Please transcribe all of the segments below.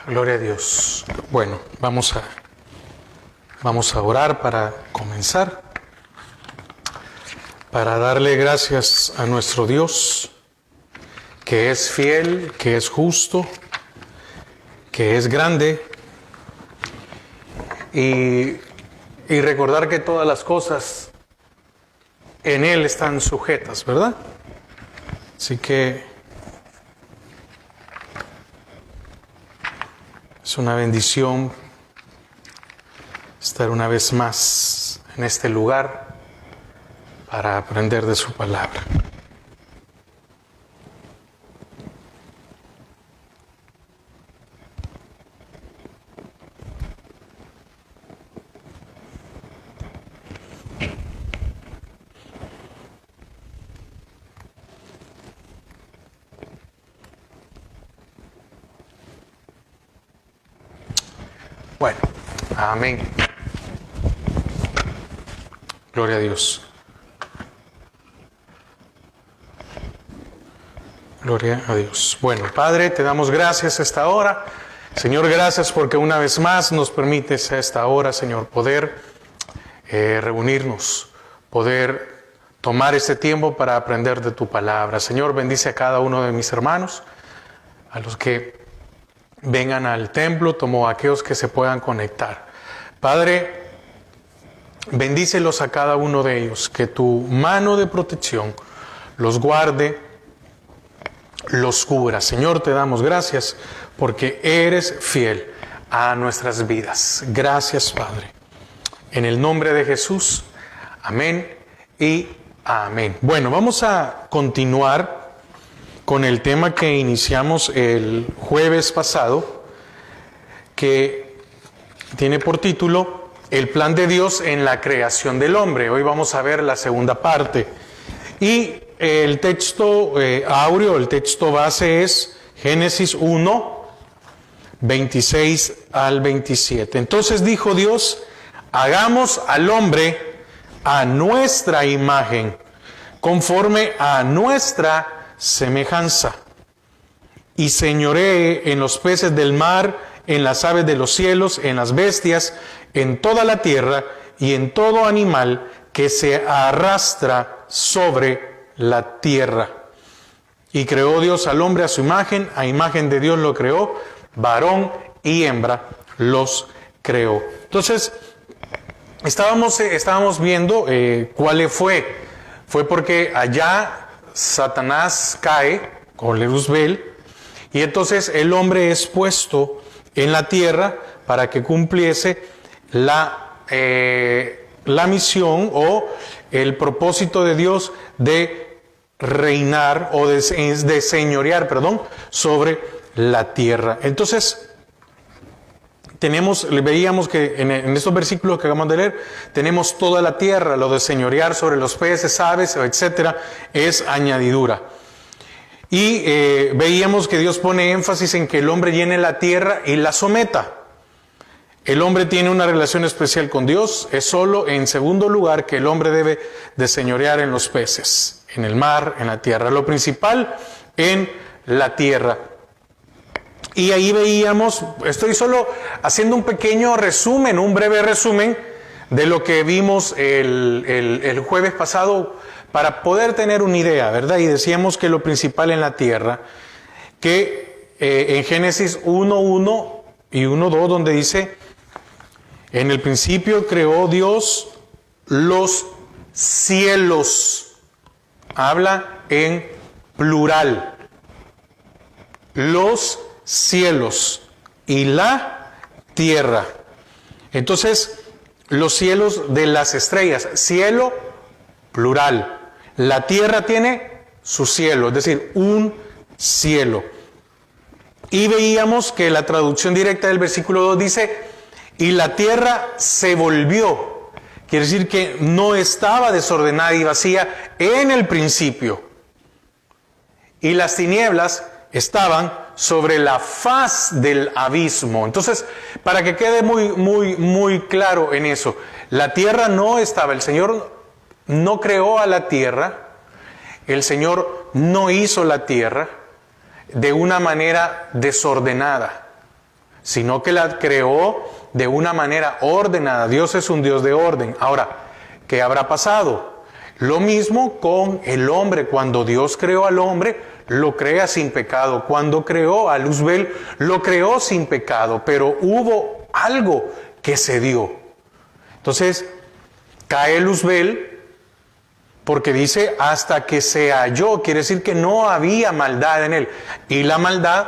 Gloria a Dios. Bueno, vamos a orar para comenzar, para darle gracias a nuestro Dios, que es fiel, que es justo, que es grande, y recordar que todas las cosas en Él están sujetas, ¿verdad? Así que es una bendición estar una vez más en este lugar para aprender de su palabra. Bueno, amén. Gloria a Dios. Gloria a Dios. Bueno, Padre, te damos gracias a esta hora. Señor, gracias porque una vez más nos permites a esta hora, Señor, poder reunirnos, poder tomar este tiempo para aprender de tu palabra. Señor, bendice a cada uno de mis hermanos, a los que vengan al templo, como aquellos que se puedan conectar. Padre, bendícelos a cada uno de ellos, que tu mano de protección los guarde, los cubra. Señor, te damos gracias porque eres fiel a nuestras vidas. Gracias, Padre. En el nombre de Jesús, amén y amén. Bueno, vamos a continuar con el tema que iniciamos el jueves pasado, que tiene por título El plan de Dios en la creación del hombre. Hoy vamos a ver la segunda parte. Y el texto áureo, el texto base es Génesis 1, 26 al 27. Entonces dijo Dios, hagamos al hombre a nuestra imagen, conforme a nuestra semejanza, y señoree en los peces del mar, en las aves de los cielos, en las bestias, en toda la tierra y en todo animal que se arrastra sobre la tierra. Y creó Dios al hombre a imagen de Dios lo creó, varón y hembra los creó. Entonces, estábamos viendo cuál fue. Fue porque allá Satanás cae con Luzbel, y entonces el hombre es puesto en la tierra para que cumpliese la misión o el propósito de Dios de reinar o de señorear, sobre la tierra. Entonces, veíamos que en estos versículos que acabamos de leer, tenemos toda la tierra, lo de señorear sobre los peces, aves, etcétera, es añadidura. Y veíamos que Dios pone énfasis en que el hombre llene la tierra y la someta. El hombre tiene una relación especial con Dios, es solo en segundo lugar que el hombre debe de señorear en los peces, en el mar, en la tierra. Lo principal en la tierra. Y ahí veíamos, estoy solo haciendo un pequeño resumen, un breve resumen de lo que vimos el jueves pasado para poder tener una idea, ¿verdad? Y decíamos que lo principal en la tierra, que en Génesis 1:1 y 1:2, donde dice, en el principio creó Dios los cielos, habla en plural, los cielos y la tierra. Entonces, los cielos de las estrellas, cielo plural. La tierra tiene su cielo, es decir, un cielo. Y veíamos que la traducción directa del versículo 2 dice, y la tierra se volvió. Quiere decir que no estaba desordenada y vacía en el principio. Y las tinieblas estaban sobre la faz del abismo. Entonces, para que quede muy claro en eso, la tierra no estaba, el Señor no creó a la tierra, el Señor no hizo la tierra de una manera desordenada, sino que la creó de una manera ordenada. Dios es un Dios de orden. Ahora, ¿qué habrá pasado? Lo mismo con el hombre. Cuando Dios creó al hombre, lo crea sin pecado. Cuando creó a Luzbel, lo creó sin pecado, pero hubo algo que se dio. Entonces, cae Luzbel porque dice hasta que se halló, quiere decir que no había maldad en él. Y la maldad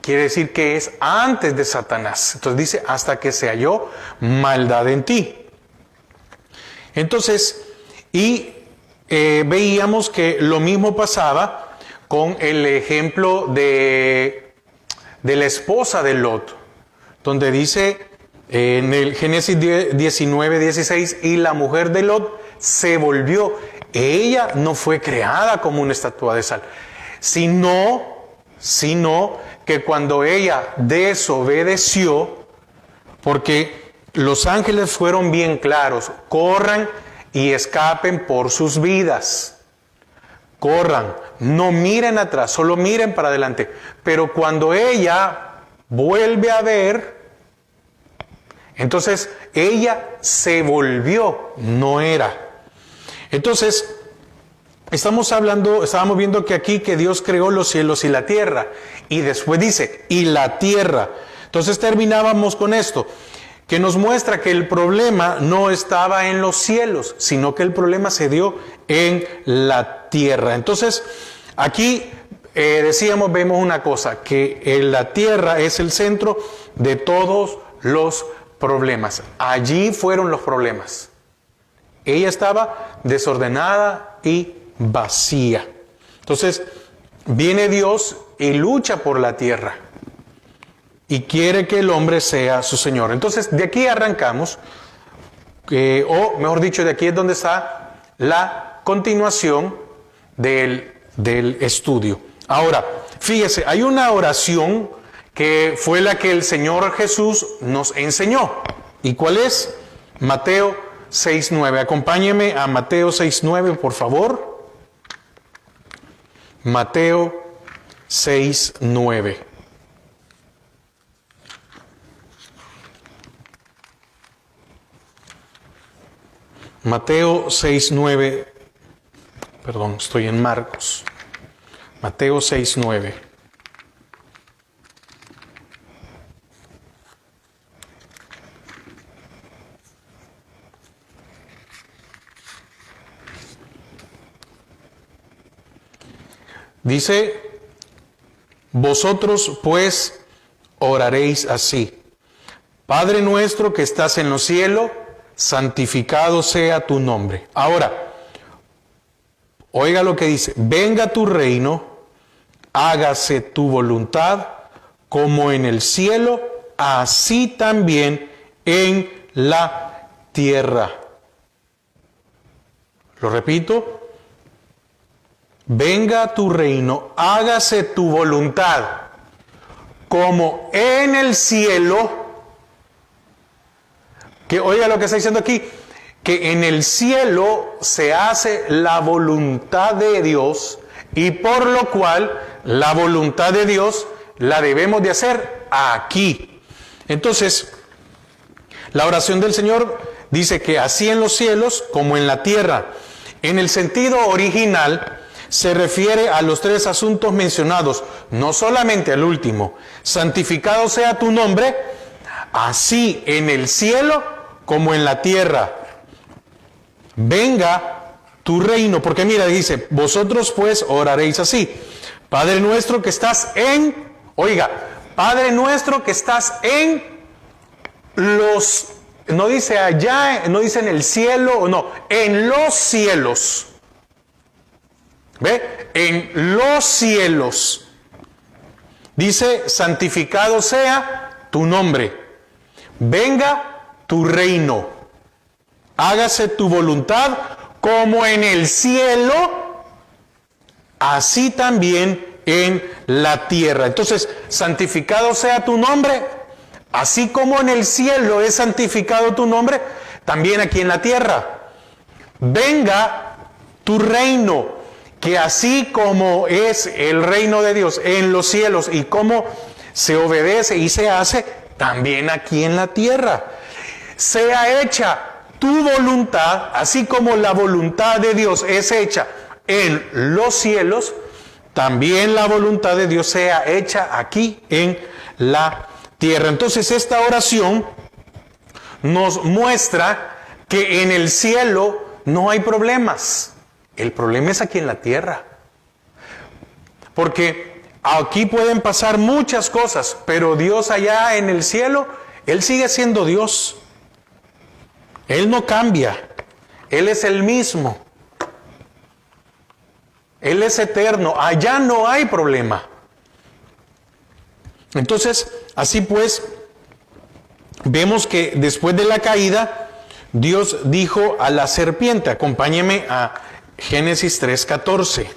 quiere decir que es antes de Satanás. Entonces dice hasta que se halló maldad en ti. Entonces, veíamos que lo mismo pasaba con el ejemplo de la esposa de Lot, donde dice en el Génesis 19:16, y la mujer de Lot se volvió. Ella no fue creada como una estatua de sal, sino que cuando ella desobedeció, porque los ángeles fueron bien claros, corran y escapen por sus vidas. Corran, no miren atrás, solo miren para adelante. Pero cuando ella vuelve a ver, entonces ella se volvió, no era. Entonces, estábamos viendo que aquí que Dios creó los cielos y la tierra. Y después dice, y la tierra. Entonces terminábamos con esto, que nos muestra que el problema no estaba en los cielos, sino que el problema se dio en la tierra. Entonces, aquí vemos una cosa, que la tierra es el centro de todos los problemas. Allí fueron los problemas. Ella estaba desordenada y vacía. Entonces, viene Dios y lucha por la tierra y quiere que el hombre sea su Señor. Entonces, de aquí arrancamos, o mejor dicho, de aquí es donde está la continuación del estudio. Ahora, fíjese, hay una oración que fue la que el Señor Jesús nos enseñó. ¿Y cuál es? Mateo 6:9. Acompáñeme a Mateo 6:9, por favor. Mateo 6:9. Mateo 6:9. Perdón, estoy en Marcos. Mateo 6:9. Dice, vosotros pues oraréis así: Padre nuestro que estás en los cielos, santificado sea tu nombre. Ahora, oiga lo que dice: venga tu reino, hágase tu voluntad, como en el cielo, así también en la tierra. Lo repito: venga tu reino, hágase tu voluntad, como en el cielo. Que oiga lo que está diciendo aquí, que en el cielo se hace la voluntad de Dios, y por lo cual la voluntad de Dios la debemos de hacer aquí. Entonces, la oración del Señor dice que así en los cielos como en la tierra. En el sentido original se refiere a los tres asuntos mencionados, no solamente al último: santificado sea tu nombre, así en el cielo como en la tierra. Venga tu reino, porque mira, dice, vosotros pues oraréis así: Padre nuestro que estás en, oiga, Padre nuestro que estás en los, no dice allá, no dice en el cielo, no, en los cielos. ¿Ve? En los cielos. Dice, santificado sea tu nombre. Venga tu reino. Hágase tu voluntad como en el cielo, así también en la tierra. Entonces, santificado sea tu nombre, así como en el cielo es santificado tu nombre, también aquí en la tierra. Venga tu reino, que así como es el reino de Dios en los cielos y como se obedece y se hace, también aquí en la tierra. Sea hecha tu voluntad, así como la voluntad de Dios es hecha en los cielos, también la voluntad de Dios sea hecha aquí en la tierra. Entonces esta oración nos muestra que en el cielo no hay problemas. El problema es aquí en la tierra. Porque aquí pueden pasar muchas cosas, pero Dios allá en el cielo, Él sigue siendo Dios. Él no cambia. Él es el mismo. Él es eterno. Allá no hay problema. Entonces, así pues, vemos que después de la caída, Dios dijo a la serpiente, acompáñeme a Génesis 3:14.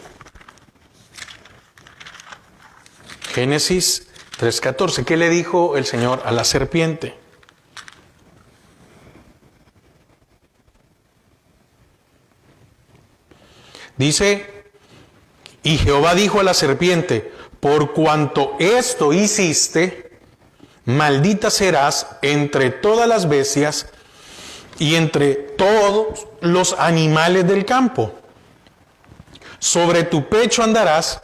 Génesis 3:14. ¿Qué le dijo el Señor a la serpiente? Dice, y Jehová dijo a la serpiente, por cuanto esto hiciste, maldita serás entre todas las bestias y entre todos los animales del campo. Sobre tu pecho andarás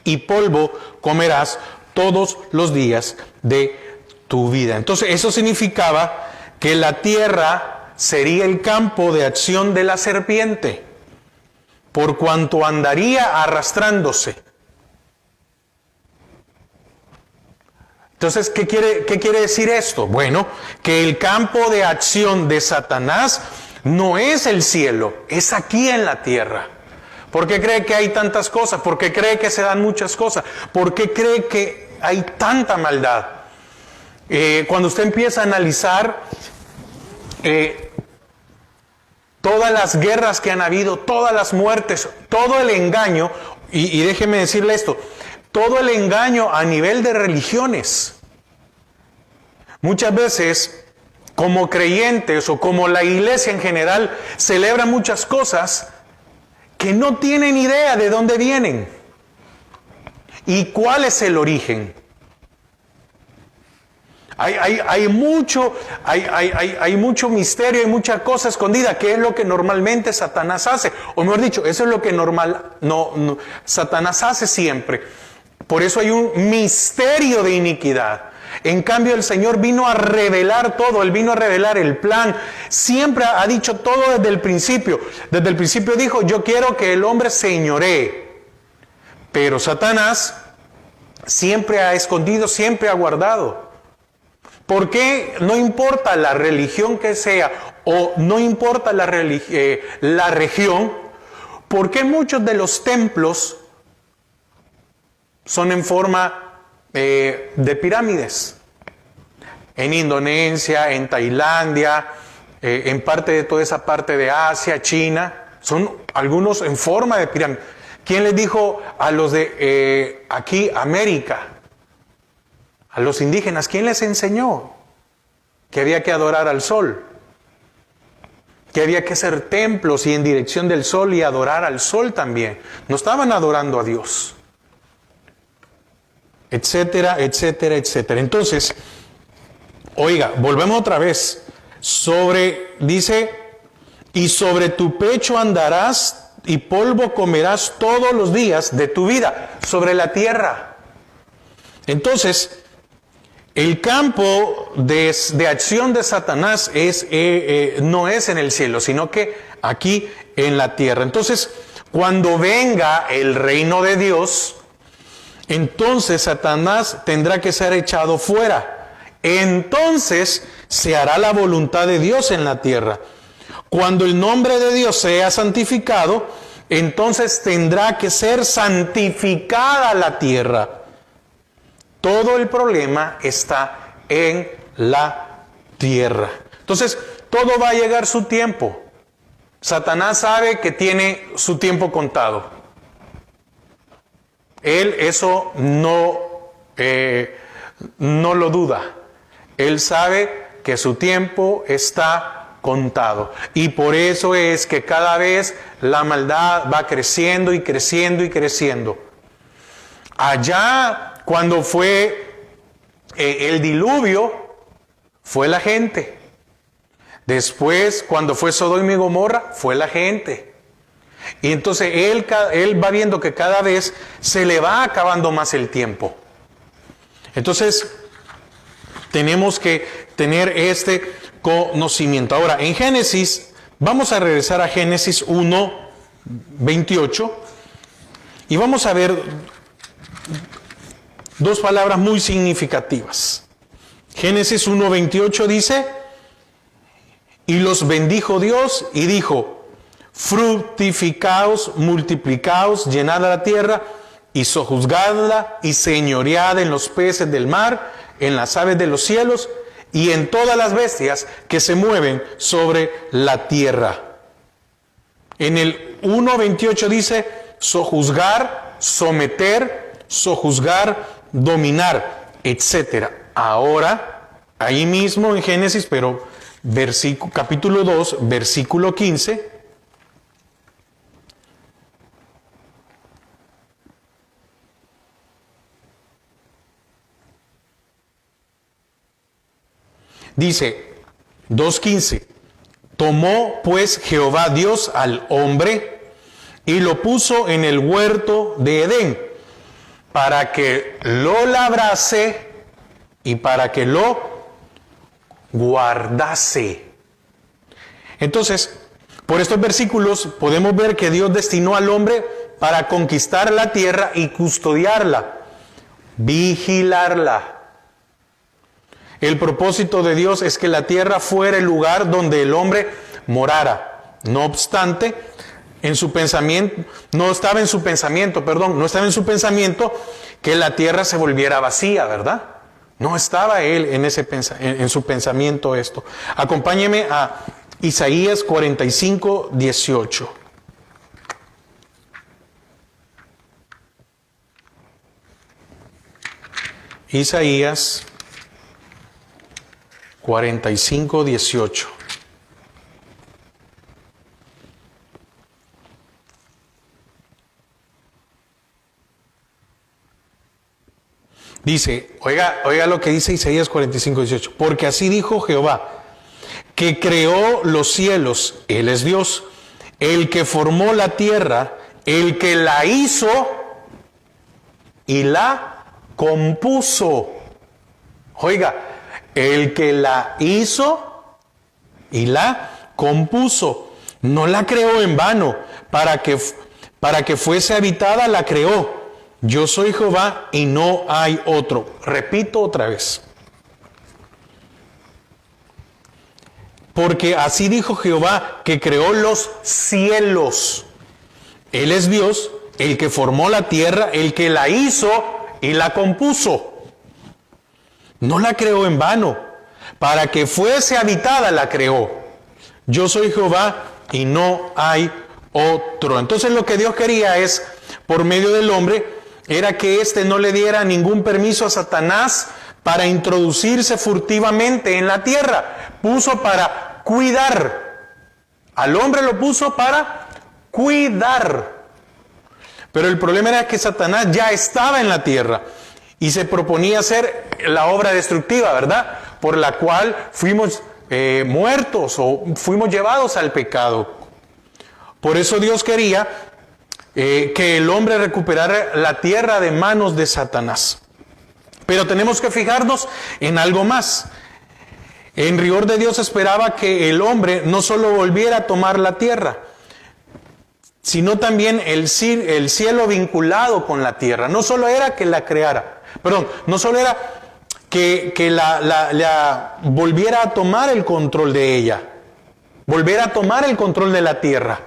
y polvo comerás todos los días de tu vida. Entonces eso significaba que la tierra sería el campo de acción de la serpiente, por cuanto andaría arrastrándose. Entonces, ¿qué quiere decir esto? Bueno, que el campo de acción de Satanás no es el cielo, es aquí en la tierra. ¿Por qué cree que hay tantas cosas? ¿Por qué cree que se dan muchas cosas? ¿Por qué cree que hay tanta maldad? Cuando usted empieza a analizar todas las guerras que han habido, todas las muertes, todo el engaño, y déjeme decirle esto, todo el engaño a nivel de religiones. Muchas veces, como creyentes o como la iglesia en general, celebra muchas cosas que no tienen idea de dónde vienen y cuál es el origen. Hay mucho misterio, hay mucha cosa escondida, que es lo que normalmente Satanás hace. O mejor dicho, eso es lo que Satanás hace siempre. Por eso hay un misterio de iniquidad. En cambio, el Señor vino a revelar todo, Él vino a revelar el plan. Siempre ha dicho todo desde el principio. Desde el principio dijo, yo quiero que el hombre señoree. Pero Satanás siempre ha escondido, siempre ha guardado. ¿Por qué no importa la religión que sea o no importa la región? ¿Por qué muchos de los templos son en forma de pirámides? En Indonesia, en Tailandia, en parte de toda esa parte de Asia, China, son algunos en forma de pirámide. ¿Quién les dijo a los de aquí, América? A los indígenas, ¿quién les enseñó que había que adorar al sol? Que había que hacer templos y en dirección del sol y adorar al sol también. No estaban adorando a Dios. Etcétera, etcétera, etcétera. Entonces, oiga, volvemos otra vez. Dice, y sobre tu pecho andarás y polvo comerás todos los días de tu vida, sobre la tierra. Entonces, el campo de acción de Satanás no es en el cielo, sino que aquí en la tierra. Entonces, cuando venga el reino de Dios, entonces Satanás tendrá que ser echado fuera. Entonces se hará la voluntad de Dios en la tierra. Cuando el nombre de Dios sea santificado, entonces tendrá que ser santificada la tierra. Todo el problema está en la tierra. Entonces, todo va a llegar su tiempo. Satanás sabe que tiene su tiempo contado. Él eso no lo duda. Él sabe que su tiempo está contado. Y por eso es que cada vez la maldad va creciendo y creciendo y creciendo. Allá, cuando fue el diluvio fue la gente. Después, cuando fue Sodoma y Gomorra, fue la gente. Y entonces él va viendo que cada vez se le va acabando más el tiempo. Entonces, tenemos que tener este conocimiento. Ahora, en Génesis, vamos a regresar a Génesis 1:28 y vamos a ver dos palabras muy significativas. Génesis 1:28 dice: y los bendijo Dios y dijo: fructificaos, multiplicaos, llenad la tierra y sojuzgadla y señoread en los peces del mar, en las aves de los cielos y en todas las bestias que se mueven sobre la tierra. En el 1:28 dice sojuzgar, someter, sojuzgar, dominar, etc. Ahora, ahí mismo en Génesis, pero capítulo 2, versículo 15, dice 2:15, tomó pues Jehová Dios al hombre y lo puso en el huerto de Edén para que lo labrase y para que lo guardase. Entonces, por estos versículos podemos ver que Dios destinó al hombre para conquistar la tierra y custodiarla, vigilarla. El propósito de Dios es que la tierra fuera el lugar donde el hombre morara. No obstante, no estaba en su pensamiento que la tierra se volviera vacía, ¿verdad? No estaba él en su pensamiento esto. Acompáñeme a Isaías 45:18. Isaías 45:18. Dice, oiga lo que dice Isaías 45:18. Porque así dijo Jehová, que creó los cielos, Él es Dios, el que formó la tierra, el que la hizo y la compuso. Oiga, el que la hizo y la compuso. No la creó en vano, para que fuese habitada la creó. Yo soy Jehová y no hay otro. Repito otra vez. Porque así dijo Jehová, que creó los cielos. Él es Dios, el que formó la tierra, el que la hizo y la compuso. No la creó en vano, para que fuese habitada la creó. Yo soy Jehová y no hay otro. Entonces lo que Dios quería es, por medio del hombre, era que éste no le diera ningún permiso a Satanás para introducirse furtivamente en la tierra. Puso para cuidar. Al hombre lo puso para cuidar. Pero el problema era que Satanás ya estaba en la tierra y se proponía hacer la obra destructiva, ¿verdad? Por la cual fuimos muertos o fuimos llevados al pecado. Por eso Dios quería que el hombre recuperara la tierra de manos de Satanás. Pero tenemos que fijarnos en algo más. En rigor de Dios esperaba que el hombre no solo volviera a tomar la tierra, sino también el cielo vinculado con la tierra. No solo era que la creara, no solo era que la volviera a tomar el control de ella, volviera a tomar el control de la tierra,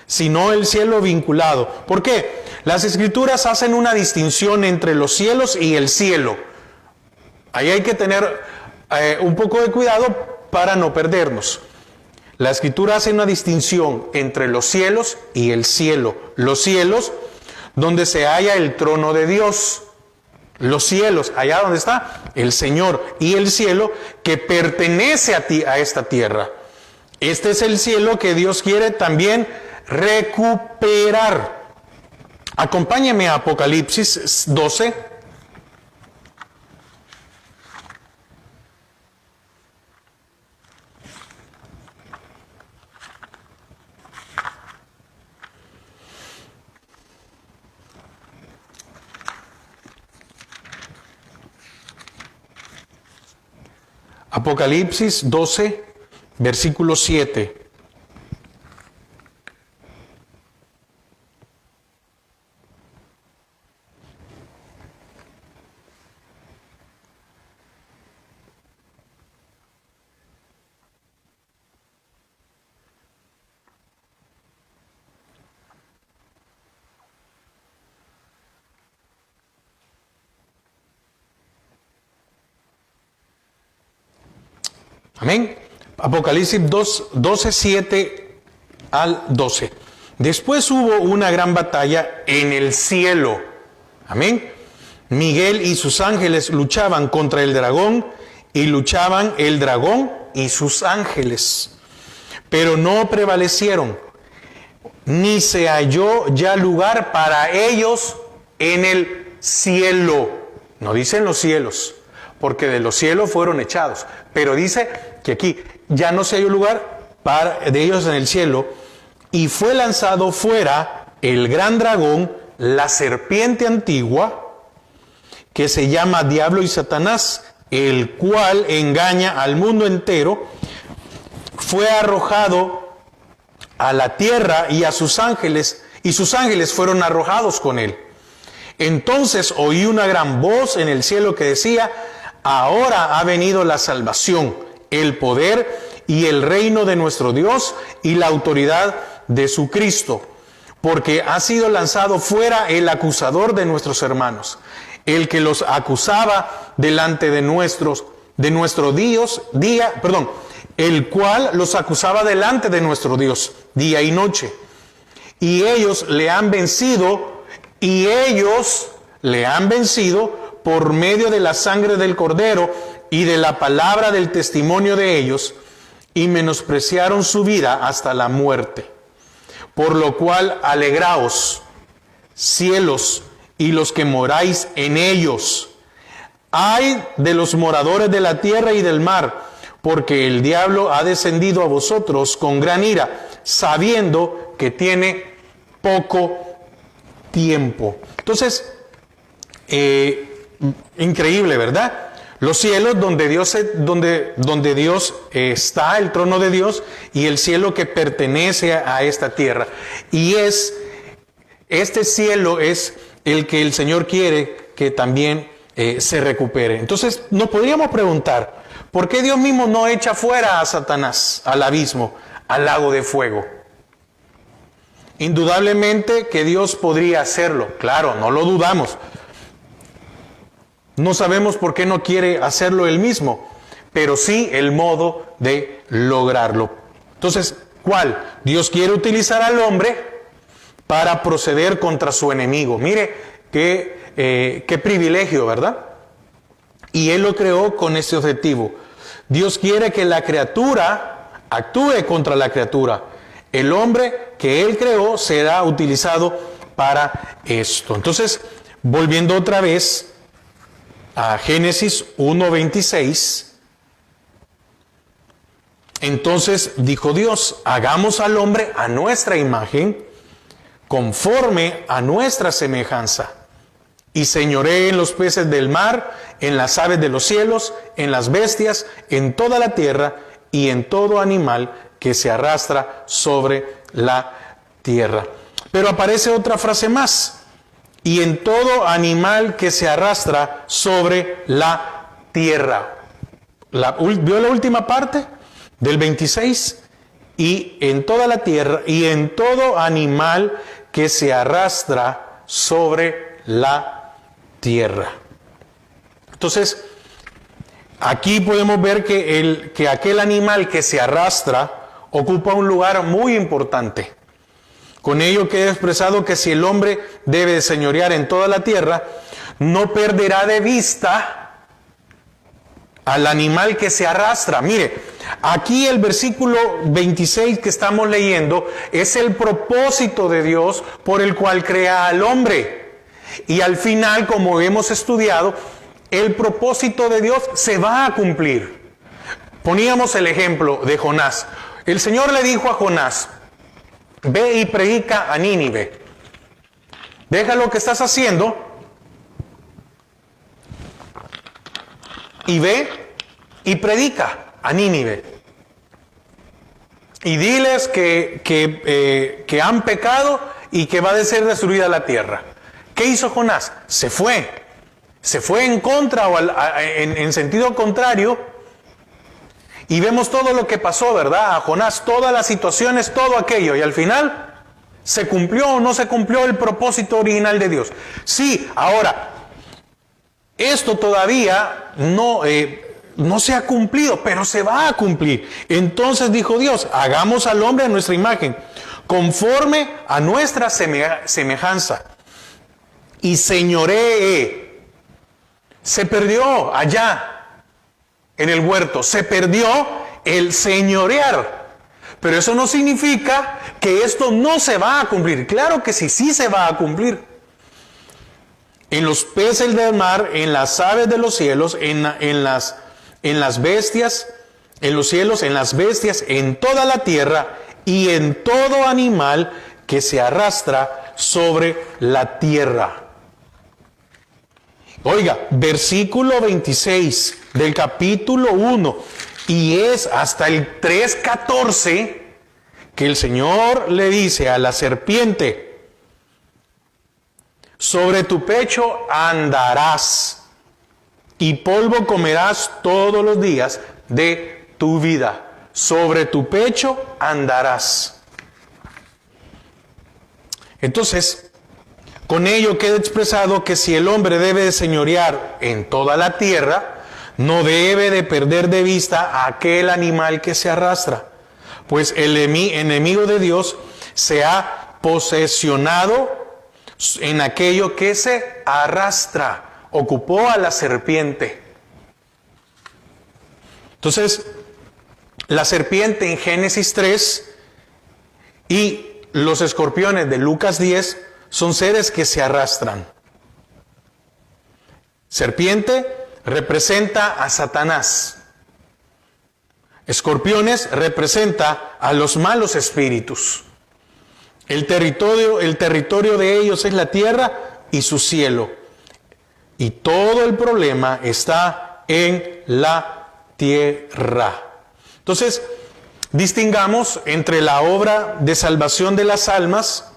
sino el cielo vinculado. ¿Por qué? Las Escrituras hacen una distinción entre los cielos y el cielo. Ahí hay que tener un poco de cuidado para no perdernos. La Escritura hace una distinción entre los cielos y el cielo. Los cielos, donde se halla el trono de Dios. Los cielos, allá donde está el Señor. Y el cielo que pertenece a esta tierra. Este es el cielo que Dios quiere también recuperar. Acompáñame a Apocalipsis 12. Apocalipsis 12, versículo 7. Amén. Apocalipsis 12, 7 al 12. Después hubo una gran batalla en el cielo. Amén. Miguel y sus ángeles luchaban contra el dragón, y luchaban el dragón y sus ángeles. Pero no prevalecieron, ni se halló ya lugar para ellos en el cielo. No dicen los cielos, porque de los cielos fueron echados. Pero dice que aquí ya no se halló lugar de ellos en el cielo, y fue lanzado fuera el gran dragón, la serpiente antigua, que se llama Diablo y Satanás, el cual engaña al mundo entero. Fue arrojado a la tierra, y sus ángeles fueron arrojados con él. Entonces oí una gran voz en el cielo que decía: ahora ha venido la salvación, el poder y el reino de nuestro Dios y la autoridad de su Cristo, porque ha sido lanzado fuera el acusador de nuestros hermanos, el que los acusaba delante de nuestro Dios, el cual los acusaba delante de nuestro Dios día y noche. Y ellos le han vencido, por medio de la sangre del Cordero y de la palabra del testimonio de ellos, y menospreciaron su vida hasta la muerte. Por lo cual alegraos, cielos, y los que moráis en ellos. Ay de los moradores de la tierra y del mar, porque el diablo ha descendido a vosotros con gran ira, sabiendo que tiene poco tiempo. Entonces, increíble, ¿verdad? Los cielos donde Dios está, el trono de Dios, y el cielo que pertenece a esta tierra. Y este cielo es el que el Señor quiere que también se recupere. Entonces nos podríamos preguntar, ¿por qué Dios mismo no echa fuera a Satanás al abismo, al lago de fuego? Indudablemente que Dios podría hacerlo, claro, no lo dudamos. No sabemos por qué no quiere hacerlo él mismo, pero sí el modo de lograrlo. Entonces, ¿cuál? Dios quiere utilizar al hombre para proceder contra su enemigo. Mire qué privilegio, ¿verdad? Y Él lo creó con ese objetivo. Dios quiere que la criatura actúe contra la criatura. El hombre que Él creó será utilizado para esto. Entonces, volviendo otra vez a Génesis 1:26, entonces dijo Dios: hagamos al hombre a nuestra imagen, conforme a nuestra semejanza, y señoree en los peces del mar, en las aves de los cielos, en las bestias, en toda la tierra, y en todo animal que se arrastra sobre la tierra. Pero aparece otra frase más: y en todo animal que se arrastra sobre la tierra. ¿Vio la última parte del 26? Y en toda la tierra, y en todo animal que se arrastra sobre la tierra. Entonces, aquí podemos ver que aquel animal que se arrastra ocupa un lugar muy importante. Con ello queda expresado que si el hombre debe señorear en toda la tierra, no perderá de vista al animal que se arrastra. Mire, aquí el versículo 26 que estamos leyendo es el propósito de Dios por el cual crea al hombre. Y al final, como hemos estudiado, el propósito de Dios se va a cumplir. Poníamos el ejemplo de Jonás. El Señor le dijo a Jonás: ve y predica a Nínive. Deja lo que estás haciendo y ve y predica a Nínive. Y diles que han pecado y que va a ser destruida la tierra. ¿Qué hizo Jonás? Se fue en contra o en sentido contrario. Y vemos todo lo que pasó, ¿verdad? A Jonás, todas las situaciones, todo aquello. Y al final, ¿se cumplió o no se cumplió el propósito original de Dios? Sí, ahora, esto todavía no se ha cumplido, pero se va a cumplir. Entonces dijo Dios, hagamos al hombre a nuestra imagen, conforme a nuestra semejanza. Y señoree. Se perdió allá en el huerto, se perdió el señorear. Pero eso no significa que esto no se va a cumplir. Claro que sí, sí se va a cumplir. En los peces del mar, en las aves de los cielos, en las bestias, en los cielos, en las bestias, en toda la tierra y en todo animal que se arrastra sobre la tierra. Oiga, versículo 26 del capítulo 1 y es hasta el 3:14 que el Señor le dice a la serpiente, sobre tu pecho andarás y polvo comerás todos los días de tu vida. Sobre tu pecho andarás. Entonces, con ello queda expresado que si el hombre debe de señorear en toda la tierra, no debe de perder de vista a aquel animal que se arrastra, pues el enemigo de Dios se ha posesionado en aquello que se arrastra, ocupó a la serpiente. Entonces, la serpiente en Génesis 3 y los escorpiones de Lucas 10 son seres que se arrastran. Serpiente representa a Satanás. Escorpiones representa a los malos espíritus. El territorio de ellos es la tierra y su cielo. Y todo el problema está en la tierra. Entonces, distingamos entre la obra de salvación de las almas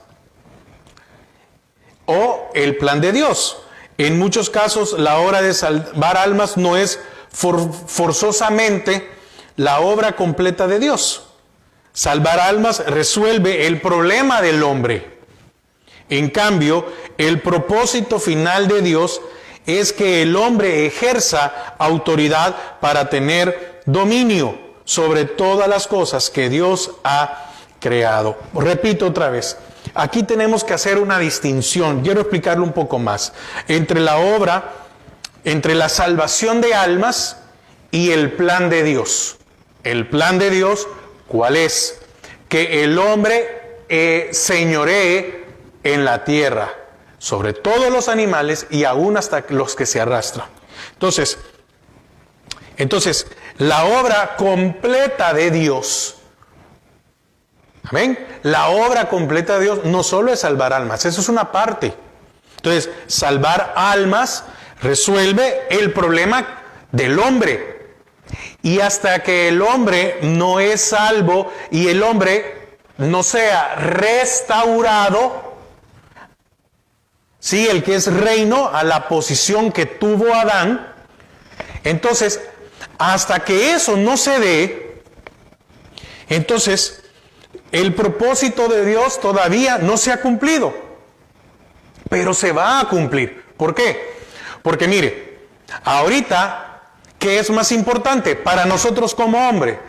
o el plan de Dios. En muchos casos, la obra de salvar almas no es forzosamente la obra completa de Dios. Salvar almas resuelve el problema del hombre. En cambio, el propósito final de Dios es que el hombre ejerza autoridad para tener dominio sobre todas las cosas que Dios ha creado. Repito otra vez. Aquí tenemos que hacer una distinción, quiero explicarlo un poco más, entre la obra, entre la salvación de almas y el plan de Dios. El plan de Dios, ¿cuál es? Que el hombre señoree en la tierra, sobre todos los animales y aún hasta los que se arrastran. Entonces, la obra completa de Dios, amén. La obra completa de Dios no solo es salvar almas, eso es una parte. Entonces, salvar almas resuelve el problema del hombre. Y hasta que el hombre no es salvo y el hombre no sea restaurado, sí, el que es reino a la posición que tuvo Adán, entonces, hasta que eso no se dé, entonces, el propósito de Dios todavía no se ha cumplido, pero se va a cumplir. ¿Por qué? Porque mire, ahorita, ¿qué es más importante para nosotros como hombre?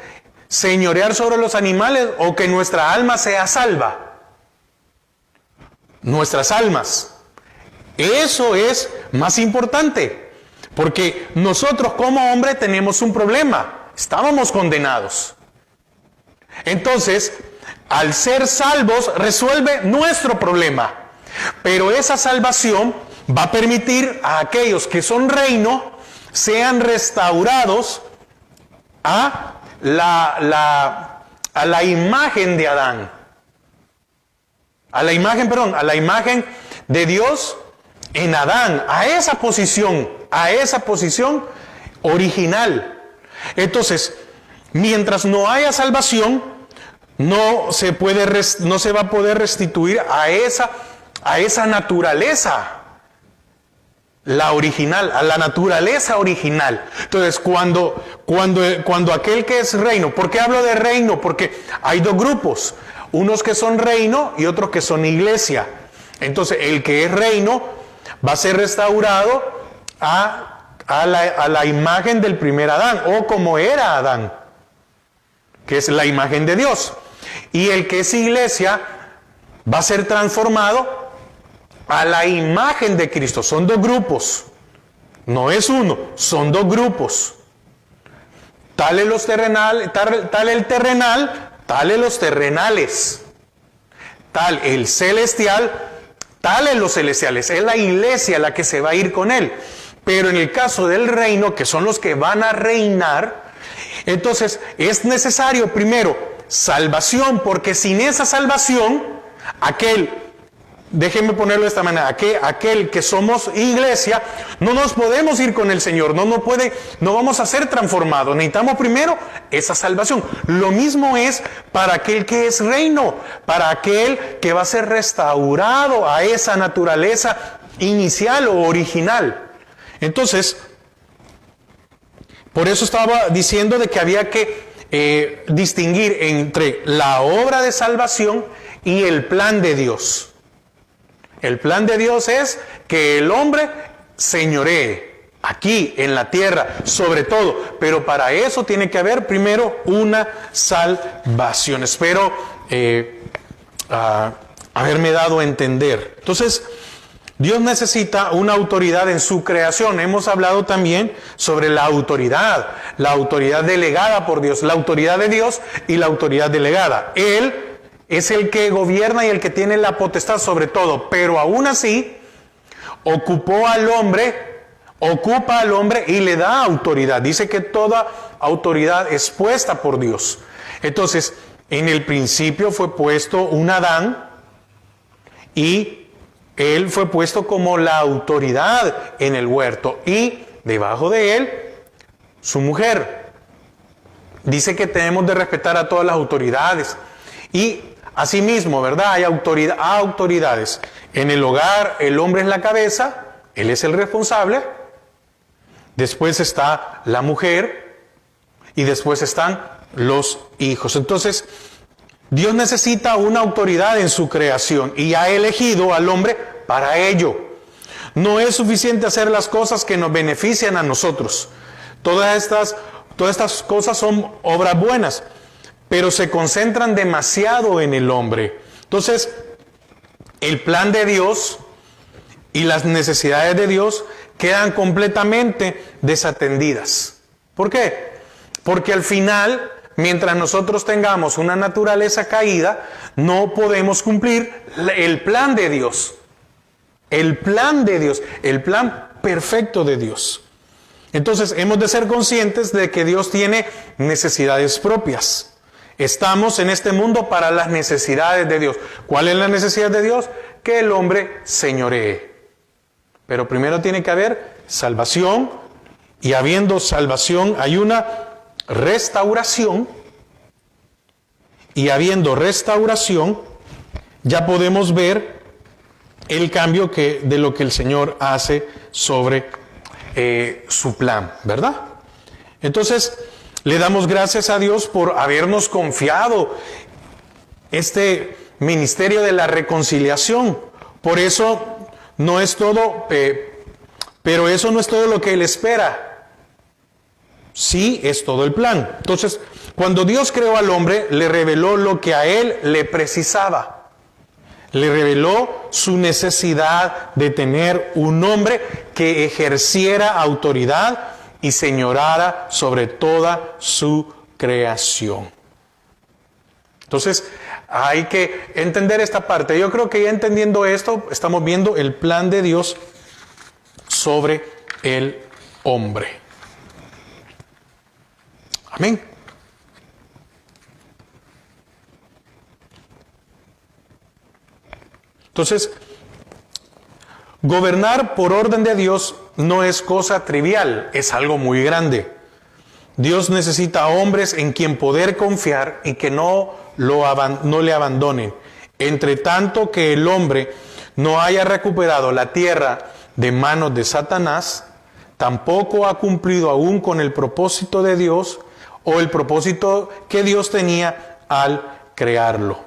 ¿Señorear sobre los animales o que nuestra alma sea salva? Nuestras almas. Eso es más importante, porque nosotros como hombre tenemos un problema, estábamos condenados. Entonces, al ser salvos resuelve nuestro problema, pero esa salvación va a permitir a aquellos que son reino sean restaurados a la imagen de Adán, a la imagen de Dios en Adán, a esa posición original. Entonces, mientras no haya salvación, no se va a poder restituir a esa naturaleza, la original, a la naturaleza original. Entonces, cuando aquel que es reino, ¿por qué hablo de reino? Porque hay dos grupos, unos que son reino y otros que son iglesia. Entonces, el que es reino va a ser restaurado a la imagen del primer Adán, o como era Adán, que es la imagen de Dios. Y el que es iglesia va a ser transformado a la imagen de Cristo. Son dos grupos, no es uno, son dos grupos. Tal el terrenal, tal los terrenales, tal el celestial, tal los celestiales. Es la iglesia la que se va a ir con él. Pero en el caso del reino, que son los que van a reinar, entonces es necesario primero salvación, porque sin esa salvación, déjenme ponerlo de esta manera, aquel que somos iglesia, no nos podemos ir con el Señor, no vamos a ser transformados. Necesitamos primero esa salvación. Lo mismo es para aquel que es reino, para aquel que va a ser restaurado a esa naturaleza inicial o original. Entonces, por eso estaba diciendo de que había que distinguir entre la obra de salvación y el plan de Dios. El plan de Dios es que el hombre señoree aquí en la tierra, sobre todo, pero para eso tiene que haber primero una salvación. Espero haberme dado a entender. Entonces, Dios necesita una autoridad en su creación. Hemos hablado también sobre la autoridad delegada por Dios, la autoridad de Dios y la autoridad delegada. Él es el que gobierna y el que tiene la potestad sobre todo, pero aún así ocupa al hombre y le da autoridad. Dice que toda autoridad es puesta por Dios. Entonces, en el principio fue puesto un Adán y él fue puesto como la autoridad en el huerto, y debajo de él su mujer. Dice que tenemos de respetar a todas las autoridades. Y asimismo, ¿verdad? Hay autoridades. En el hogar el hombre es la cabeza, él es el responsable. Después está la mujer y después están los hijos. Entonces, Dios necesita una autoridad en su creación y ha elegido al hombre para ello. No es suficiente hacer las cosas que nos benefician a nosotros. Todas estas cosas son obras buenas, pero se concentran demasiado en el hombre. Entonces, el plan de Dios y las necesidades de Dios quedan completamente desatendidas. ¿Por qué? Porque al final, mientras nosotros tengamos una naturaleza caída, no podemos cumplir el plan de Dios. El plan de Dios, el plan perfecto de Dios. Entonces, hemos de ser conscientes de que Dios tiene necesidades propias. Estamos en este mundo para las necesidades de Dios. ¿Cuál es la necesidad de Dios? Que el hombre señoree. Pero primero tiene que haber salvación, y habiendo salvación hay una restauración, y habiendo restauración ya podemos ver el cambio de lo que el Señor hace sobre su plan, ¿verdad? Entonces, le damos gracias a Dios por habernos confiado este ministerio de la reconciliación. Por eso no es todo, pero eso no es todo lo que Él espera. Sí, es todo el plan. Entonces, cuando Dios creó al hombre, le reveló lo que a él le precisaba. Le reveló su necesidad de tener un hombre que ejerciera autoridad y señorara sobre toda su creación. Entonces, hay que entender esta parte. Yo creo que ya entendiendo esto, estamos viendo el plan de Dios sobre el hombre. Amén. Entonces, gobernar por orden de Dios no es cosa trivial, es algo muy grande. Dios necesita hombres en quien poder confiar y que no le abandonen. Entre tanto que el hombre no haya recuperado la tierra de manos de Satanás, tampoco ha cumplido aún con el propósito de Dios o el propósito que Dios tenía al crearlo.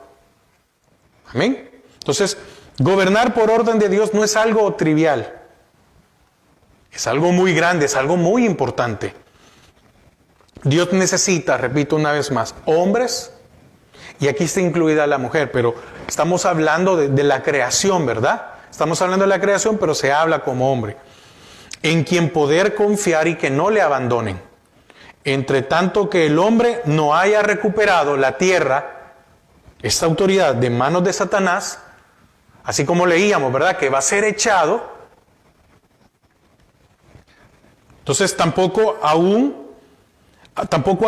Amén. Entonces, gobernar por orden de Dios no es algo trivial. Es algo muy grande, es algo muy importante. Dios necesita, repito una vez más, hombres, y aquí está incluida la mujer, pero estamos hablando de la creación, ¿verdad? Estamos hablando de la creación, pero se habla como hombre. En quien poder confiar y que no le abandonen. Entre tanto que el hombre no haya recuperado la tierra, esta autoridad de manos de Satanás, así como leíamos, ¿verdad? Que va a ser echado. Entonces tampoco ha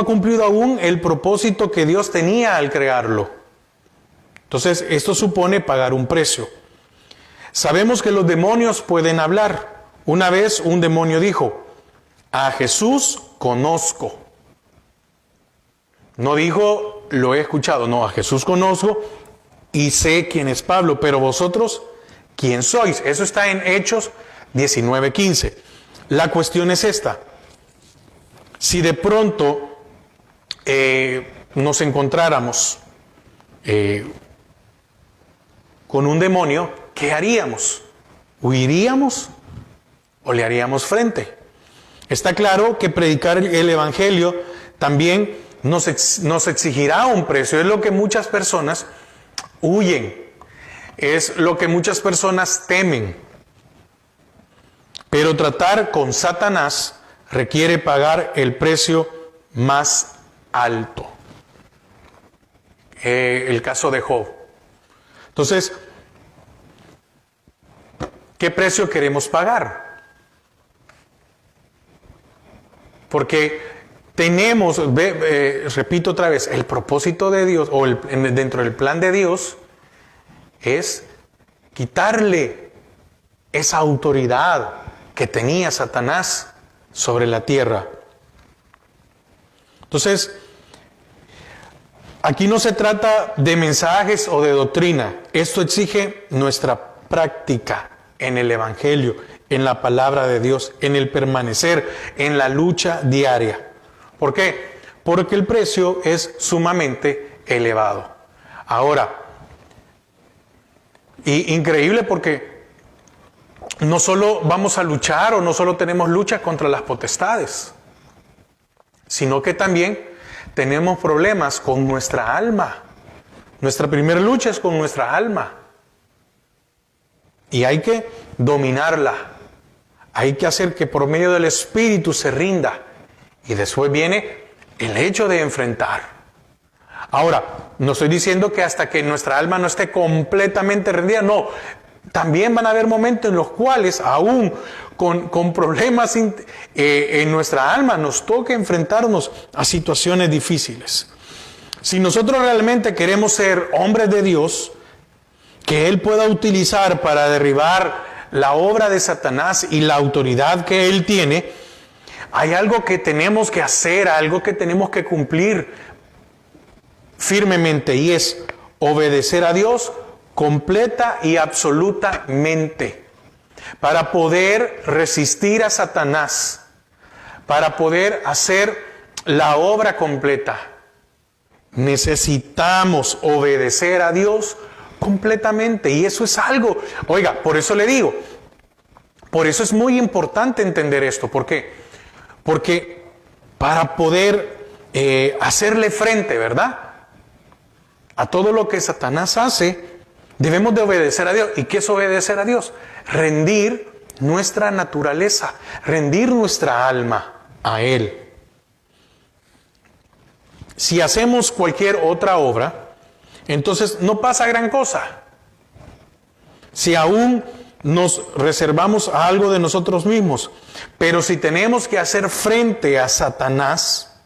cumplido aún el propósito que Dios tenía al crearlo. Entonces esto supone pagar un precio. Sabemos que los demonios pueden hablar. Una vez un demonio dijo, a Jesús conozco. No dijo, lo he escuchado, no, a Jesús conozco y sé quién es Pablo, pero vosotros, ¿quién sois? Eso está en Hechos 19:15. La cuestión es esta. Si de pronto nos encontráramos con un demonio, ¿qué haríamos? ¿Huiríamos o le haríamos frente? Está claro que predicar el Evangelio también nos exigirá un precio. Es lo que muchas personas huyen. Es lo que muchas personas temen. Pero tratar con Satanás requiere pagar el precio más alto. El caso de Job. Entonces, ¿qué precio queremos pagar? Porque tenemos, repito otra vez, el propósito de Dios, o dentro del plan de Dios, es quitarle esa autoridad que tenía Satanás sobre la tierra. Entonces, aquí no se trata de mensajes o de doctrina. Esto exige nuestra práctica en el Evangelio, en la palabra de Dios, en el permanecer, en la lucha diaria. ¿Por qué? Porque el precio es sumamente elevado. Ahora, increíble porque no solo vamos a luchar o no solo tenemos lucha contra las potestades, sino que también tenemos problemas con nuestra alma. Nuestra primera lucha es con nuestra alma. Y hay que dominarla. Hay que hacer que por medio del Espíritu se rinda. Y después viene el hecho de enfrentar. Ahora, no estoy diciendo que hasta que nuestra alma no esté completamente rendida, no. También van a haber momentos en los cuales, aún con problemas en nuestra alma, nos toca enfrentarnos a situaciones difíciles. Si nosotros realmente queremos ser hombres de Dios, que Él pueda utilizar para derribar la obra de Satanás y la autoridad que Él tiene, hay algo que tenemos que hacer, algo que tenemos que cumplir firmemente, y es obedecer a Dios completa y absolutamente, para poder resistir a Satanás, para poder hacer la obra completa. Necesitamos obedecer a Dios completamente, y eso es algo, oiga, por eso le digo, por eso es muy importante entender esto. ¿Por qué? Porque para poder hacerle frente, ¿verdad?, a todo lo que Satanás hace, debemos de obedecer a Dios. ¿Y qué es obedecer a Dios? Rendir nuestra naturaleza, rendir nuestra alma a Él. Si hacemos cualquier otra obra, entonces no pasa gran cosa. Si aún nos reservamos algo de nosotros mismos, pero si tenemos que hacer frente a Satanás,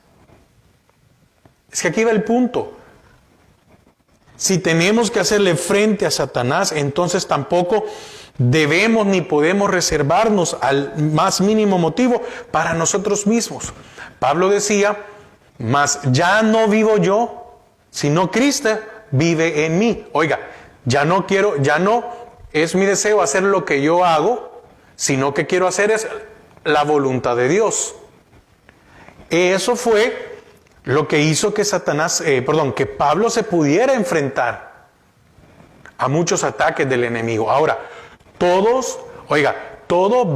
es que aquí va el punto. Si tenemos que hacerle frente a Satanás, entonces tampoco debemos ni podemos reservarnos al más mínimo motivo para nosotros mismos, Pablo decía, mas ya no vivo yo, sino Cristo vive en mí. Oiga, ya no es mi deseo hacer lo que yo hago, sino que quiero hacer es la voluntad de Dios. Eso fue lo que hizo que que Pablo se pudiera enfrentar a muchos ataques del enemigo. Ahora, todos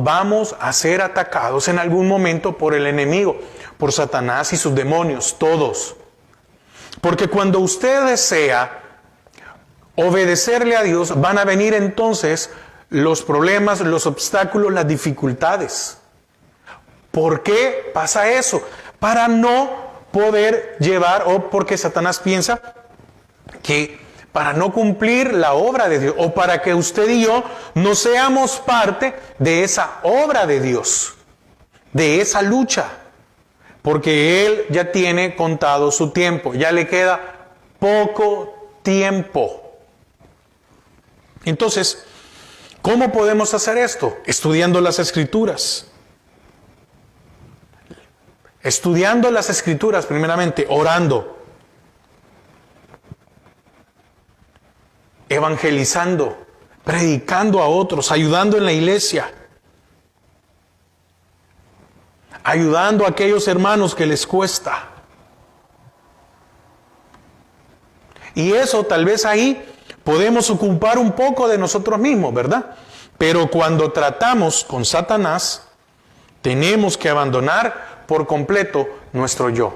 vamos a ser atacados en algún momento por el enemigo, por Satanás y sus demonios, todos. Porque cuando usted desea obedecerle a Dios, van a venir entonces los problemas, los obstáculos, las dificultades. ¿Por qué pasa eso? Para no poder llevar, o porque Satanás piensa que para no cumplir la obra de Dios, o para que usted y yo no seamos parte de esa obra de Dios, de esa lucha, porque Él ya tiene contado su tiempo, ya le queda poco tiempo. Entonces, ¿cómo podemos hacer esto? Estudiando las Escrituras. Estudiando las Escrituras primeramente, orando, evangelizando, predicando a otros, ayudando en la iglesia, ayudando a aquellos hermanos que les cuesta. Y eso tal vez ahí podemos ocupar un poco de nosotros mismos, ¿verdad? Pero cuando tratamos con Satanás, tenemos que abandonar por completo nuestro yo.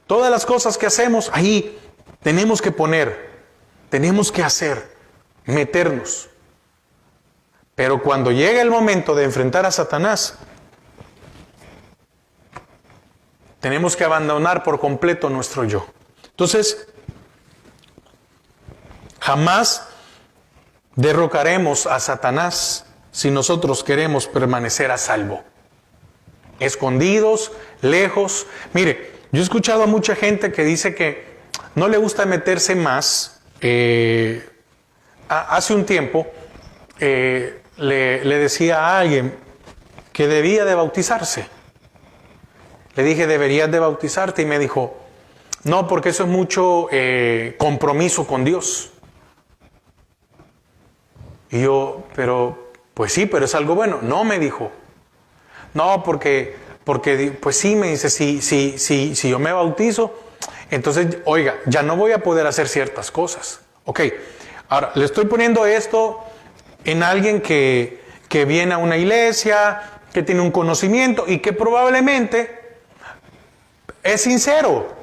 Todas las cosas que hacemos, ahí tenemos que poner, tenemos que hacer, meternos. Pero cuando llega el momento de enfrentar a Satanás, tenemos que abandonar por completo nuestro yo. Entonces, jamás derrocaremos a Satanás si nosotros queremos permanecer a salvo. Escondidos, lejos. Mire, yo he escuchado a mucha gente que dice que no le gusta meterse más. Hace un tiempo le decía a alguien que debía de bautizarse. Le dije, deberías de bautizarte, y me dijo, no, porque eso es mucho compromiso con Dios. Y yo, pues sí, pero es algo bueno. No, me dijo. No, porque pues sí, me dice, si yo me bautizo, entonces, oiga, ya no voy a poder hacer ciertas cosas. Ok, ahora, le estoy poniendo esto en alguien que viene a una iglesia, que tiene un conocimiento y que probablemente es sincero.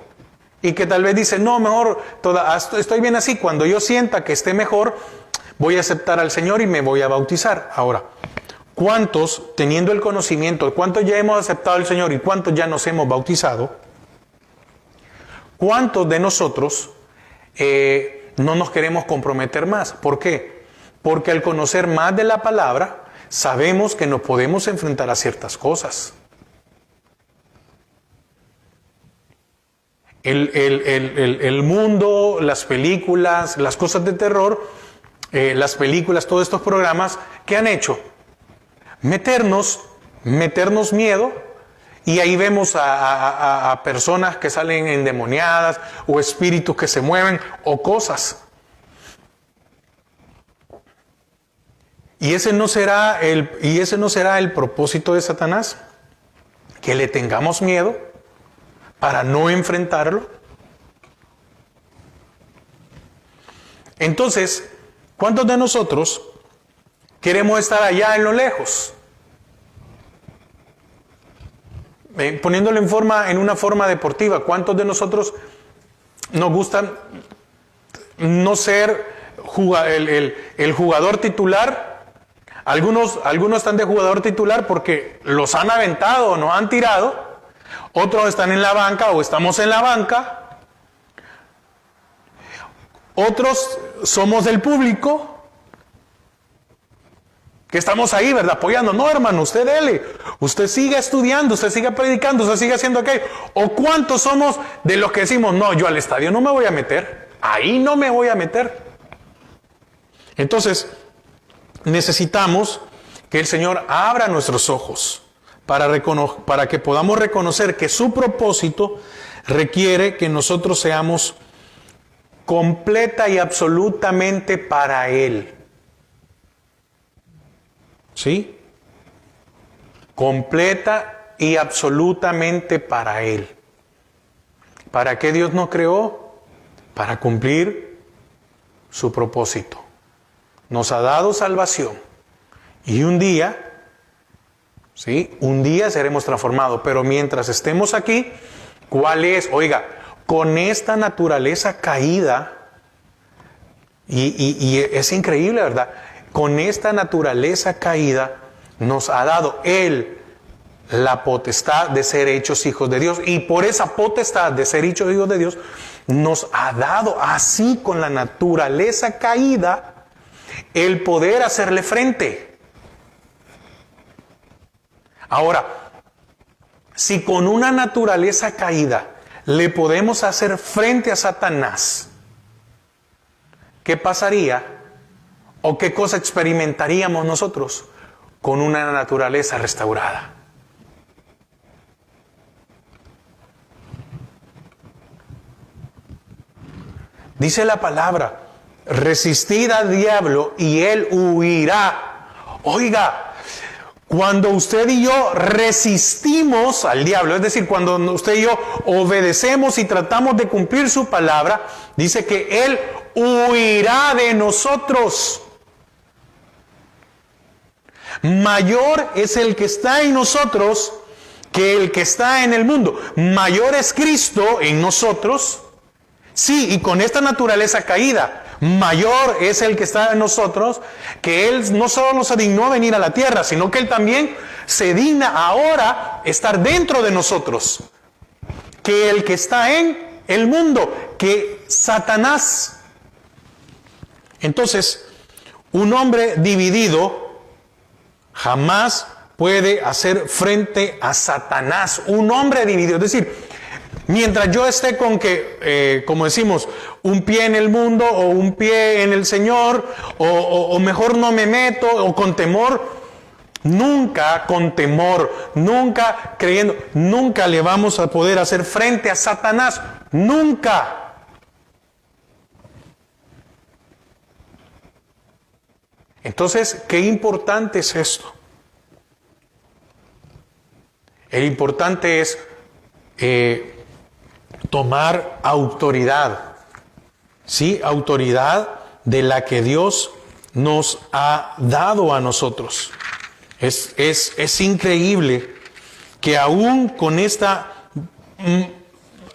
Y que tal vez dice, no, mejor, estoy bien así. Cuando yo sienta que esté mejor, voy a aceptar al Señor y me voy a bautizar. Ahora, ¿cuántos, teniendo el conocimiento, cuántos ya hemos aceptado al Señor y cuántos ya nos hemos bautizado? ¿Cuántos de nosotros no nos queremos comprometer más? ¿Por qué? Porque al conocer más de la palabra, sabemos que nos podemos enfrentar a ciertas cosas. El mundo, las películas, las cosas de terror, las películas, todos estos programas, ¿qué han hecho? Meternos miedo, y ahí vemos a personas que salen endemoniadas, o espíritus que se mueven, o cosas. Y ese no será el propósito de Satanás, que le tengamos miedo para no enfrentarlo. Entonces, ¿cuántos de nosotros queremos estar allá en lo lejos? Poniéndolo en una forma deportiva, ¿cuántos de nosotros nos gustan no ser el jugador titular? Algunos están de jugador titular porque los han aventado o nos han tirado. Otros están en la banca o estamos en la banca. Otros somos del público, que estamos ahí, ¿verdad? Apoyando. No, hermano, usted dele. Usted siga estudiando, usted siga predicando, usted siga haciendo aquello. ¿O cuántos somos de los que decimos, no, yo al estadio no me voy a meter? Ahí no me voy a meter. Entonces, necesitamos Que el Señor abra nuestros ojos para que podamos reconocer que su propósito requiere que nosotros seamos completa y absolutamente para Él. ¿Sí? Completa y absolutamente para Él. ¿Para qué Dios nos creó? Para cumplir su propósito. Nos ha dado salvación. Y un día, ¿sí? Un día seremos transformados. Pero mientras estemos aquí, ¿cuál es? Oiga, con esta naturaleza caída, y es increíble, ¿verdad? Con esta naturaleza caída nos ha dado Él la potestad de ser hechos hijos de Dios. Y por esa potestad de ser hechos hijos de Dios, nos ha dado así con la naturaleza caída el poder hacerle frente. Ahora, si con una naturaleza caída le podemos hacer frente a Satanás, ¿qué pasaría? ¿O qué cosa experimentaríamos nosotros con una naturaleza restaurada? Dice la palabra, resistid al diablo y él huirá. Oiga, cuando usted y yo resistimos al diablo, es decir, cuando usted y yo obedecemos y tratamos de cumplir su palabra, dice que él huirá de nosotros. Mayor es el que está en nosotros que el que está en el mundo. Mayor es Cristo en nosotros. Sí, y con esta naturaleza caída, mayor es el que está en nosotros, que Él no solo se dignó a venir a la tierra, sino que Él también se digna ahora estar dentro de nosotros. Que el que está en el mundo, que Satanás. Entonces, un hombre dividido jamás puede hacer frente a Satanás. Un hombre dividido, es decir, mientras yo esté con que, como decimos, un pie en el mundo o un pie en el Señor, o mejor no me meto, o con temor, nunca con temor, nunca creyendo, nunca le vamos a poder hacer frente a Satanás, nunca. Entonces, ¿qué importante es esto? El importante es tomar autoridad, ¿sí? Autoridad de la que Dios nos ha dado a nosotros. Es increíble que aún con esta,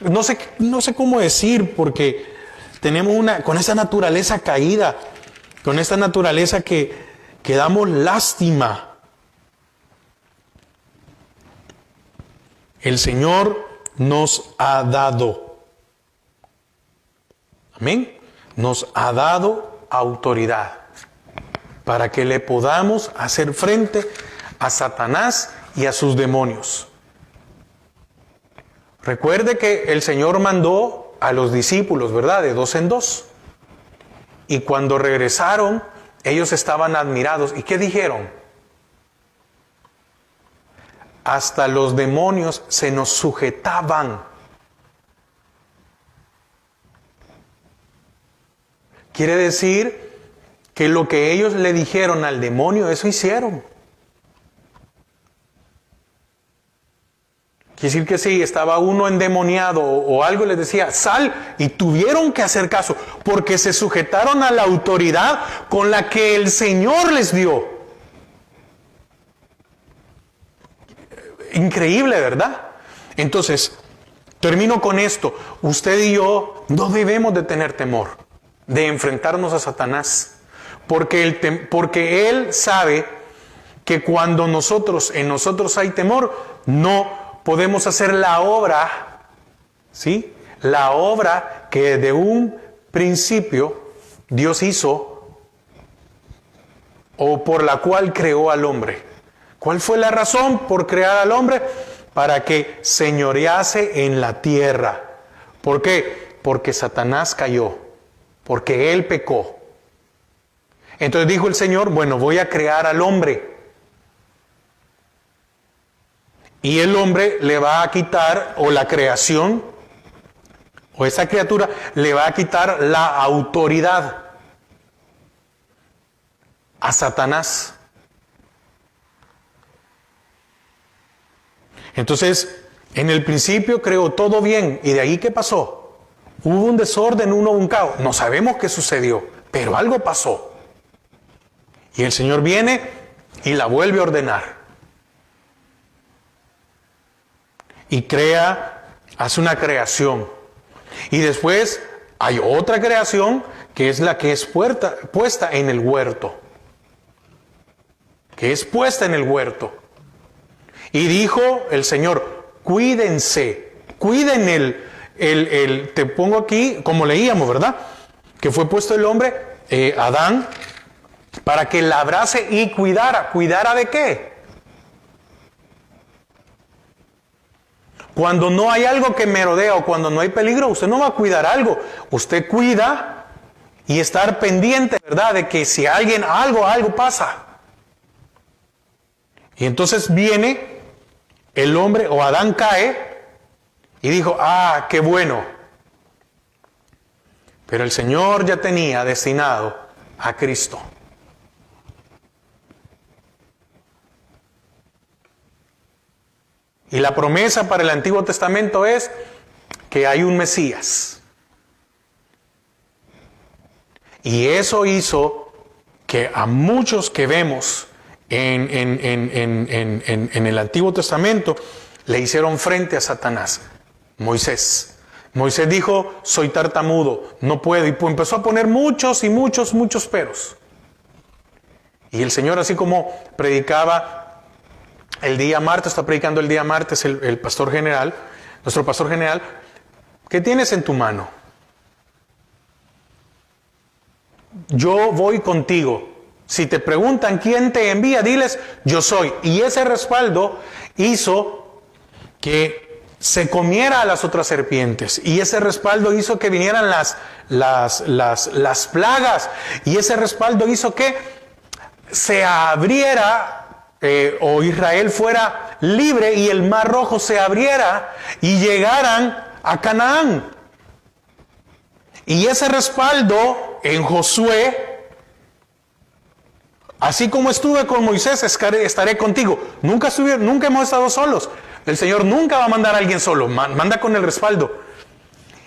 no sé cómo decir, porque tenemos con esa naturaleza caída, con esta naturaleza que damos lástima. El Señor nos ha dado, amén, nos ha dado autoridad para que le podamos hacer frente a Satanás y a sus demonios. Recuerde que el Señor mandó a los discípulos, ¿verdad?, de 2 en 2. Y cuando regresaron, ellos estaban admirados. ¿Y qué dijeron? Hasta los demonios se nos sujetaban. Quiere decir que lo que ellos le dijeron al demonio, eso hicieron. Quiere decir que si estaba uno endemoniado o algo, les decía, sal, y tuvieron que hacer caso, porque se sujetaron a la autoridad con la que el Señor les dio. Increíble, ¿verdad? Entonces, termino con esto. Usted y yo no debemos de tener temor de enfrentarnos a Satanás, porque Él sabe que cuando en nosotros hay temor, no podemos hacer la obra, ¿sí? La obra que de un principio Dios hizo, o por la cual creó al hombre. ¿Cuál fue la razón por crear al hombre? Para que señorease en la tierra. ¿Por qué? Porque Satanás cayó, porque él pecó. Entonces dijo el Señor, bueno, voy a crear al hombre. Y el hombre le va a quitar, o la creación, o esa criatura, le va a quitar la autoridad a Satanás. Entonces, en el principio creó todo bien. ¿Y de ahí qué pasó? Hubo un desorden, hubo un caos. No sabemos qué sucedió, pero algo pasó. Y el Señor viene y la vuelve a ordenar. Y hace una creación. Y después hay otra creación que es la que es puesta en el huerto. Que es puesta en el huerto. Y dijo el Señor, cuídense, cuiden te pongo aquí, como leíamos, ¿verdad? Que fue puesto el hombre, Adán, para que labrase y cuidara. ¿Cuidara de qué? Cuando no hay algo que merodea o cuando no hay peligro, usted no va a cuidar algo. Usted cuida y estar pendiente, ¿verdad? De que si algo pasa. Y entonces viene el hombre, o Adán cae, y dijo, qué bueno. Pero el Señor ya tenía destinado a Cristo. Y la promesa para el Antiguo Testamento es que hay un Mesías. Y eso hizo que a muchos que vemos en el Antiguo Testamento le hicieron frente a Satanás. Moisés dijo, soy tartamudo, no puedo. Y empezó a poner muchos peros. Y el Señor, así como predicaba el día martes, está predicando el día martes el pastor general, nuestro pastor general, ¿qué tienes en tu mano? Yo voy contigo. Si te preguntan quién te envía, diles, yo soy. Y ese respaldo hizo que se comiera a las otras serpientes. Y ese respaldo hizo que vinieran las plagas. Y ese respaldo hizo que se abriera o Israel fuera libre y el Mar Rojo se abriera y llegaran a Canaán. Y ese respaldo en Josué, así como estuve con Moisés, estaré contigo. Nunca hemos estado solos. El Señor nunca va a mandar a alguien solo, manda con el respaldo.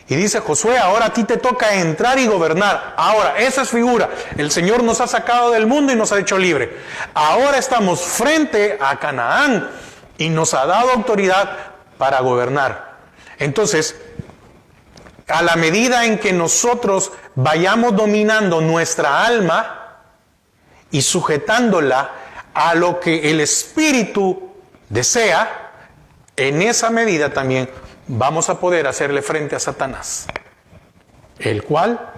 Y dice Josué, ahora a ti te toca entrar y gobernar. Ahora, esa es figura. El Señor nos ha sacado del mundo y nos ha hecho libre. Ahora estamos frente a Canaán y nos ha dado autoridad para gobernar. Entonces, a la medida en que nosotros vayamos dominando nuestra alma y sujetándola a lo que el Espíritu desea, en esa medida también vamos a poder hacerle frente a Satanás, el cual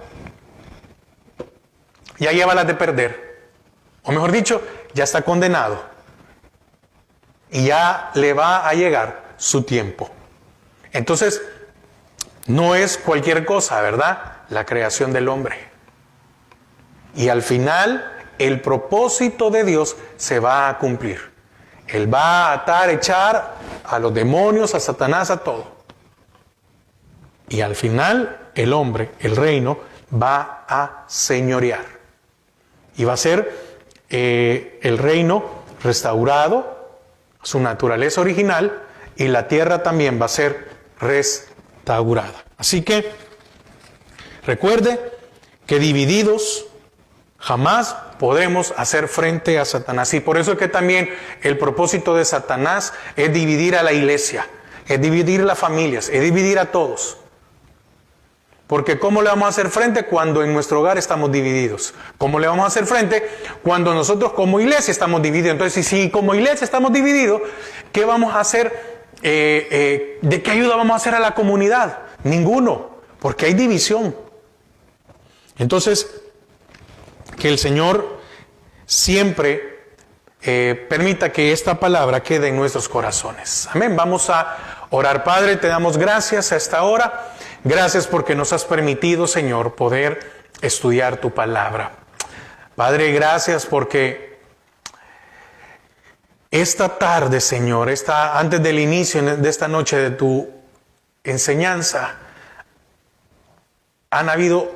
ya lleva las de perder, o mejor dicho, ya está condenado y ya le va a llegar su tiempo. Entonces, no es cualquier cosa, ¿verdad? La creación del hombre. Y al final, el propósito de Dios se va a cumplir. Él va a atar, echar a los demonios, a Satanás, a todo. Y al final, el hombre, el reino, va a señorear. Y va a ser el reino restaurado, su naturaleza original, y la tierra también va a ser restaurada. Así que, recuerde que divididos jamás podremos hacer frente a Satanás. Y por eso es que también el propósito de Satanás es dividir a la iglesia, es dividir las familias, es dividir a todos. Porque ¿cómo le vamos a hacer frente cuando en nuestro hogar estamos divididos? ¿Cómo le vamos a hacer frente cuando nosotros como iglesia estamos divididos? Entonces, si como iglesia estamos divididos, ¿qué vamos a hacer? ¿De qué ayuda vamos a hacer a la comunidad? Ninguno, porque hay división. Entonces, que el Señor siempre permita que esta palabra quede en nuestros corazones. Amén. Vamos a orar. Padre, te damos gracias a esta hora. Gracias porque nos has permitido, Señor, poder estudiar tu palabra. Padre, gracias porque esta tarde, Señor, antes del inicio de esta noche de tu enseñanza, han habido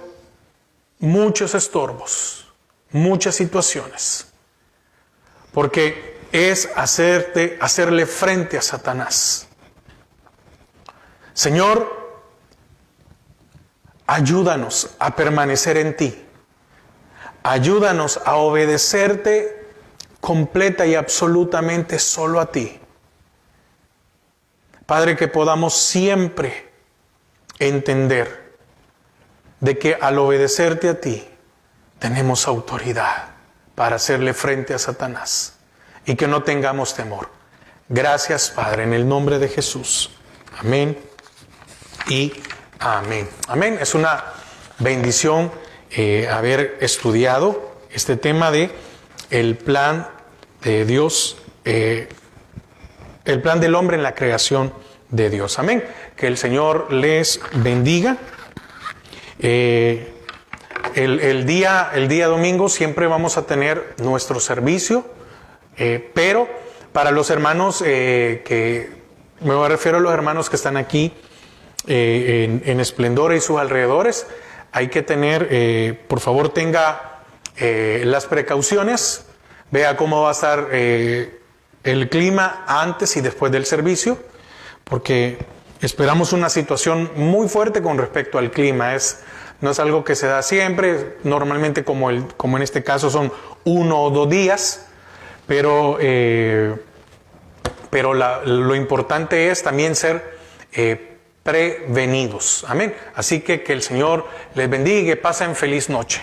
muchos estorbos, muchas situaciones, porque es hacerle frente a Satanás. Señor, ayúdanos a permanecer en ti. Ayúdanos a obedecerte completa y absolutamente solo a ti. Padre, que podamos siempre entender de que al obedecerte a ti tenemos autoridad para hacerle frente a Satanás y que no tengamos temor. Gracias, Padre, en el nombre de Jesús. Amén y amén. Amén. Es una bendición haber estudiado este tema de el plan de Dios, el plan del hombre en la creación de Dios. Amén. Que el Señor les bendiga. El día domingo siempre vamos a tener nuestro servicio, pero para los hermanos que me refiero a los hermanos que están aquí en Esplendor y sus alrededores, hay que tener, por favor, tenga las precauciones, vea cómo va a estar el clima antes y después del servicio, porque esperamos una situación muy fuerte con respecto al clima. No es algo que se da siempre, normalmente como en este caso son 1 o 2 días, pero lo importante es también ser prevenidos. Amén. Así que el Señor les bendiga y que pasen feliz noche.